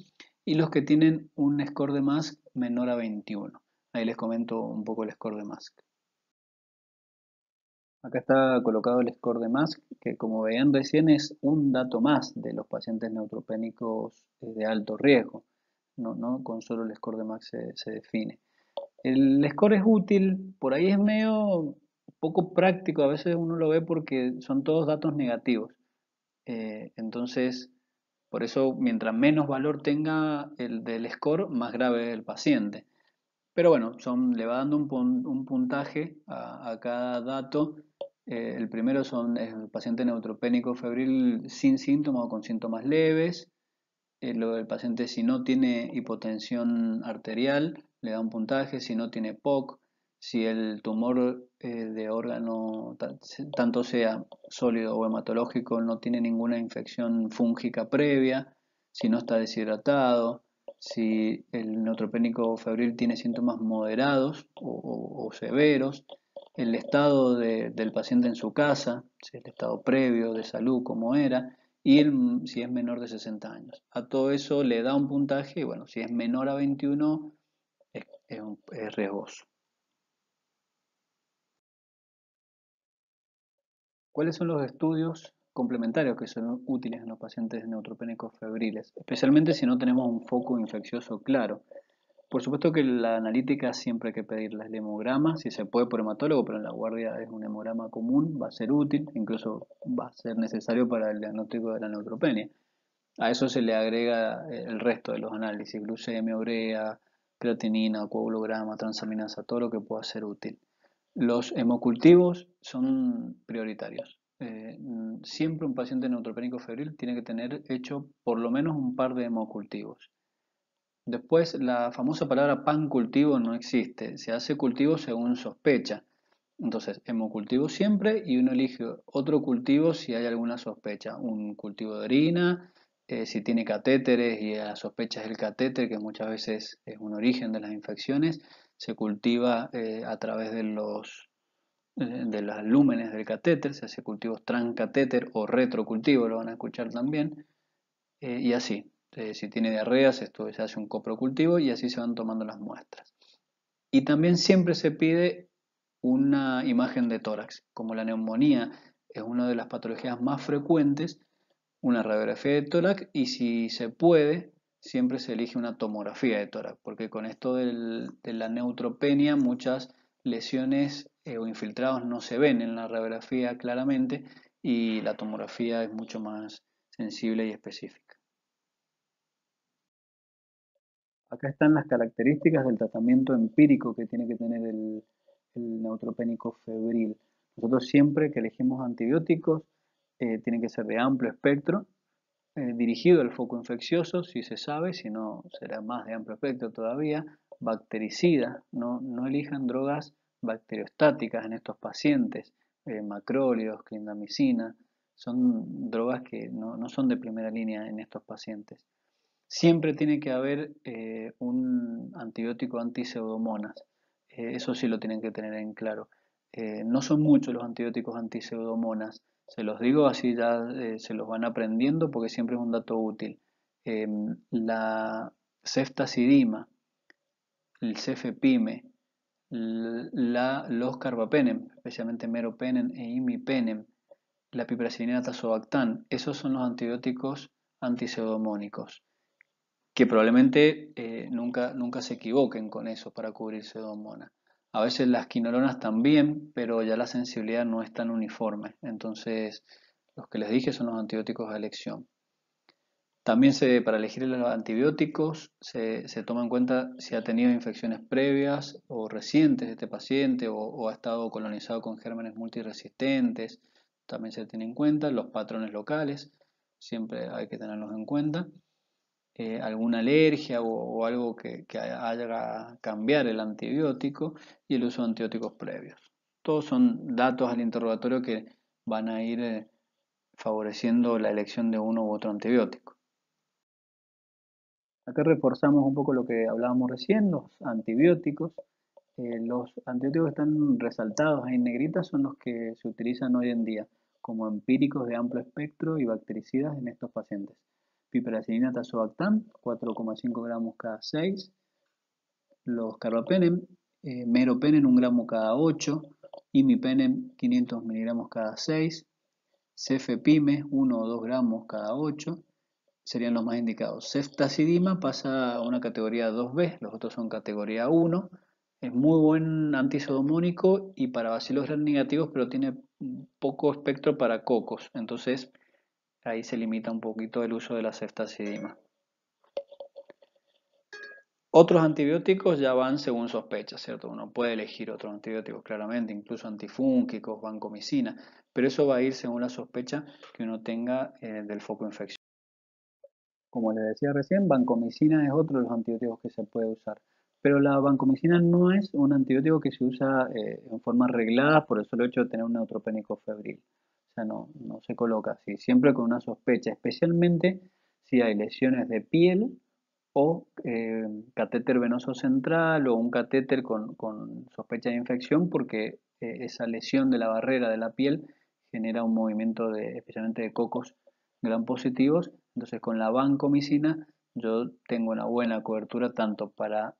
Y los que tienen un score de MASC menor a 21. Ahí les comento un poco el score de MASC. Acá está colocado el score de MASC, que como veían recién es un dato más de los pacientes neutropénicos de alto riesgo. No con solo el score de MASC se define. El score es útil, por ahí es medio poco práctico, a veces uno lo ve porque son todos datos negativos. Entonces, por eso, mientras menos valor tenga el del score, más grave es el paciente. Pero bueno, le va dando un puntaje a cada dato. El primero es el paciente neutropénico febril sin síntomas o con síntomas leves. Lo del paciente si no tiene hipotensión arterial, le da un puntaje, si no tiene POC, si el tumor de órgano, tanto sea sólido o hematológico, no tiene ninguna infección fúngica previa, si no está deshidratado, si el neutropénico febril tiene síntomas moderados o severos, el estado del paciente en su casa, si el estado previo de salud como era, y si es menor de 60 años. A todo eso le da un puntaje y bueno, si es menor a 21 es riesgoso. ¿Cuáles son los estudios complementarios que son útiles en los pacientes neutropénicos febriles? Especialmente si no tenemos un foco infeccioso claro. Por supuesto que la analítica siempre hay que pedirla, el hemograma, si se puede por hematólogo, pero en la guardia es un hemograma común, va a ser útil, incluso va a ser necesario para el diagnóstico de la neutropenia. A eso se le agrega el resto de los análisis, glucemia, urea, creatinina, coagulograma, transaminasa, todo lo que pueda ser útil. Los hemocultivos son prioritarios. Siempre un paciente neutropénico febril tiene que tener hecho por lo menos un par de hemocultivos. Después, la famosa palabra pancultivo no existe, se hace cultivo según sospecha. Entonces, hemocultivo siempre y uno elige otro cultivo si hay alguna sospecha. Un cultivo de orina, si tiene catéteres y la sospecha es el catéter, que muchas veces es un origen de las infecciones, se cultiva a través de los lúmenes del catéter, se hace cultivos transcatéter o retrocultivo, lo van a escuchar también, y así. Si tiene diarreas, esto se hace un coprocultivo y así se van tomando las muestras. Y también siempre se pide una imagen de tórax. Como la neumonía es una de las patologías más frecuentes, una radiografía de tórax y si se puede, siempre se elige una tomografía de tórax, porque con esto de la neutropenia muchas lesiones o infiltrados no se ven en la radiografía claramente y la tomografía es mucho más sensible y específica. Acá están las características del tratamiento empírico que tiene que tener el neutropénico febril. Nosotros siempre que elegimos antibióticos, tienen que ser de amplio espectro, dirigido al foco infeccioso, si se sabe, si no será más de amplio espectro todavía, bactericida, no elijan drogas bacteriostáticas en estos pacientes, macrólidos, clindamicina, son drogas que no son de primera línea en estos pacientes. Siempre tiene que haber un antibiótico antiseudomonas. Eso sí lo tienen que tener en claro. No son muchos los antibióticos antiseudomonas. Se los digo así ya se los van aprendiendo porque siempre es un dato útil. La ceftazidima, el cefepime, los carbapenem, especialmente meropenem e imipenem, la piperacilina tazobactam, esos son los antibióticos antiseudomónicos que probablemente nunca se equivoquen con eso para cubrir pseudomonas. A veces las quinolonas también, pero ya la sensibilidad no es tan uniforme. Entonces, los que les dije son los antibióticos de elección. También para elegir los antibióticos se toma en cuenta si ha tenido infecciones previas o recientes de este paciente o ha estado colonizado con gérmenes multiresistentes. También se tiene en cuenta los patrones locales, siempre hay que tenerlos en cuenta. Alguna alergia o algo que haga cambiar el antibiótico y el uso de antibióticos previos. Todos son datos al interrogatorio que van a ir favoreciendo la elección de uno u otro antibiótico. Acá reforzamos un poco lo que hablábamos recién, los antibióticos. Los antibióticos que están resaltados ahí en negrita son los que se utilizan hoy en día como empíricos de amplio espectro y bactericidas en estos pacientes. Piperacilina tazobactam, 4,5 gramos cada 6. Los carbapenem, meropenem 1 gramo cada 8. Imipenem, 500 miligramos cada 6. Cefepime, 1 o 2 gramos cada 8 serían los más indicados. Ceftazidima pasa a una categoría 2B, los otros son categoría 1. Es muy buen antiseudomónico y para bacilos gram negativos, pero tiene poco espectro para cocos. Entonces ahí se limita un poquito el uso de la ceftazidima. Otros antibióticos ya van según sospecha, ¿cierto? Uno puede elegir otros antibióticos claramente, incluso antifúngicos, vancomicina, pero eso va a ir según la sospecha que uno tenga del foco infeccioso. Como les decía recién, vancomicina es otro de los antibióticos que se puede usar. Pero la vancomicina no es un antibiótico que se usa en forma reglada por el solo hecho de tener un neutropénico febril. O sea, no se coloca así, siempre con una sospecha, especialmente si hay lesiones de piel o catéter venoso central o un catéter con sospecha de infección porque esa lesión de la barrera de la piel genera un movimiento especialmente de cocos gram positivos. Entonces con la vancomicina yo tengo una buena cobertura tanto para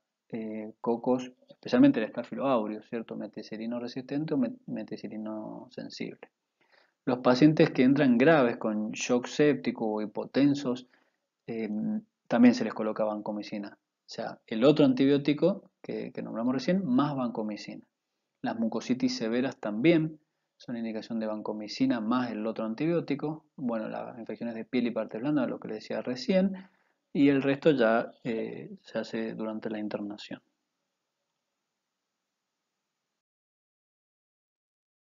cocos, especialmente el Staphylo aureus, ¿cierto? Meticilino resistente o meticilino sensible. Los pacientes que entran graves con shock séptico o hipotensos, eh, también se les coloca vancomicina. O sea, el otro antibiótico que nombramos recién, más vancomicina. Las mucositis severas también son indicación de vancomicina más el otro antibiótico. Bueno, las infecciones de piel y parte blanda, lo que les decía recién. Y el resto ya se hace durante la internación.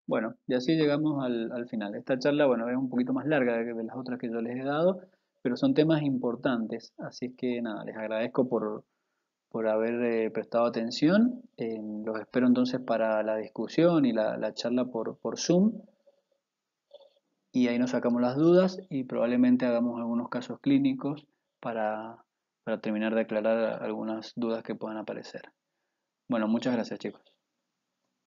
Bueno, y así llegamos al final. Esta charla, bueno, es un poquito más larga de las otras que yo les he dado, pero son temas importantes. Así es que nada, les agradezco por haber prestado atención. Los espero entonces para la discusión y la charla por Zoom. Y ahí nos sacamos las dudas y probablemente hagamos algunos casos clínicos para terminar de aclarar algunas dudas que puedan aparecer. Bueno, muchas gracias chicos.